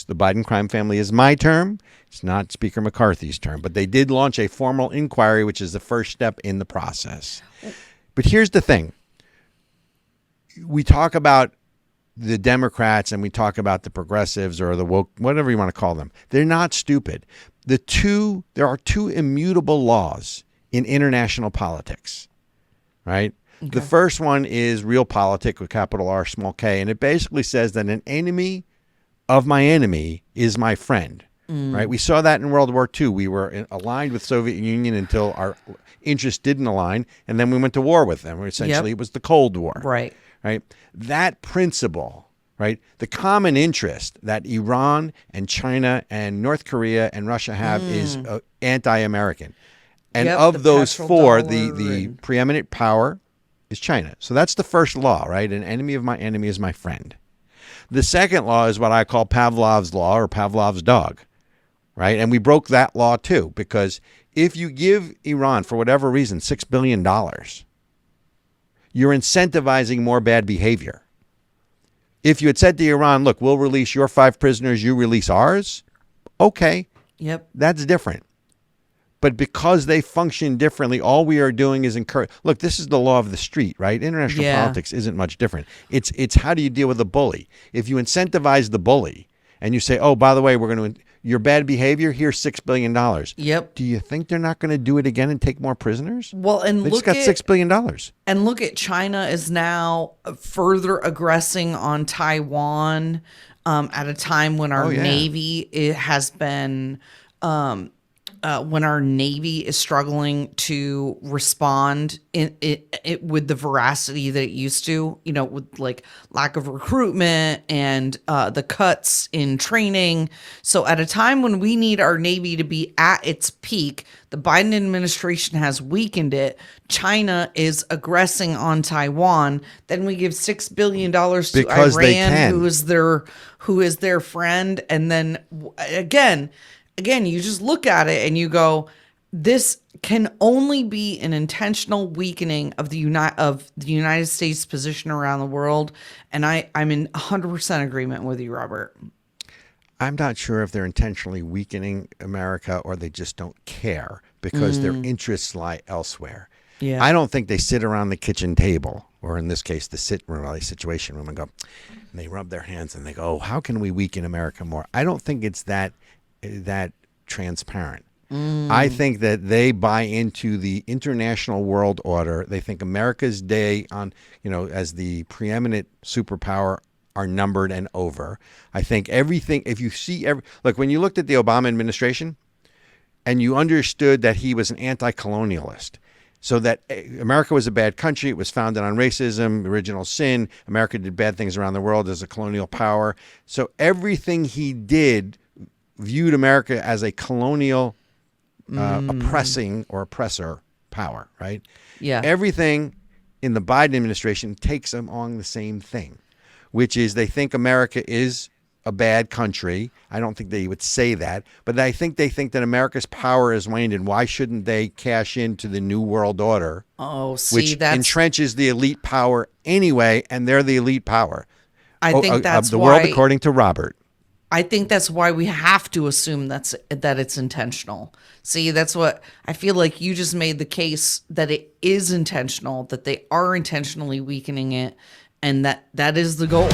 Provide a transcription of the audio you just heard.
The Biden crime family is my term. It's not Speaker McCarthy's term. But they did launch a formal inquiry, which is the first step in the process. But here's the thing. We talk about the Democrats and we talk about the progressives or the woke, whatever you want to call them. They're not stupid. There are two immutable laws in international politics, right? Okay. The first one is realpolitik with capital R, small k, and it basically says that an enemy of my enemy is my friend, right? We saw that in World War II. We were aligned with Soviet Union until our interests didn't align, and then we went to war with them. Essentially, It was the Cold War. Right. That principle, right? The common interest that Iran and China and North Korea and Russia have is anti-American. And of those four, the preeminent power is China. So that's the first law, right? An enemy of my enemy is my friend. The second law is what I call Pavlov's law or Pavlov's dog, right? And we broke that law too, because if you give Iran, for whatever reason, $6 billion, you're incentivizing more bad behavior. If you had said to Iran, look, we'll release your 5 prisoners, you release ours, okay. Yep. That's different. But because they function differently, all we are doing is encourage. Look, this is the law of the street, right? International politics isn't much different. It's how do you deal with a bully? If you incentivize the bully and you say, oh, by the way, we're going to your bad behavior, here's $6 billion. Yep. Do you think they're not going to do it again and take more prisoners? Well, and they just got $6 billion. And look at China is now further aggressing on Taiwan at a time when our Navy has been when our Navy is struggling to respond with the veracity that it used to, with like lack of recruitment and the cuts in training. So at a time when we need our Navy to be at its peak, the Biden administration has weakened it. China is aggressing on Taiwan. Then we give $6 billion to because Iran, who is their friend. And then again, you just look at it and you go, this can only be an intentional weakening of the United States position around the world. And I'm in 100% agreement with you, Robert. I'm not sure if they're intentionally weakening America or they just don't care because their interests lie elsewhere. Yeah. I don't think they sit around the kitchen table, or in this case, the situation room, and go, and they rub their hands and they go, oh, how can we weaken America more? I don't think it's that transparent. I think that they buy into the international world order. They think America's day on, as the preeminent superpower are numbered and over. I think everything, if you see, look, when you looked at the Obama administration and you understood that he was an anti-colonialist, so that America was a bad country, it was founded on racism, original sin, America did bad things around the world as a colonial power. So everything he did viewed America as a colonial oppressing or oppressor power, right? Yeah. Everything in the Biden administration takes them on the same thing, which is they think America is a bad country. I don't think they would say that, but I think they think that America's power is waned, and why shouldn't they cash into the New World Order? Oh, see, which entrenches the elite power anyway, and they're the elite power. I think that's the why, world according to Robert. I think that's why we have to assume that it's intentional. See, that's what I feel like you just made the case that it is intentional, that they are intentionally weakening it, and that is the goal.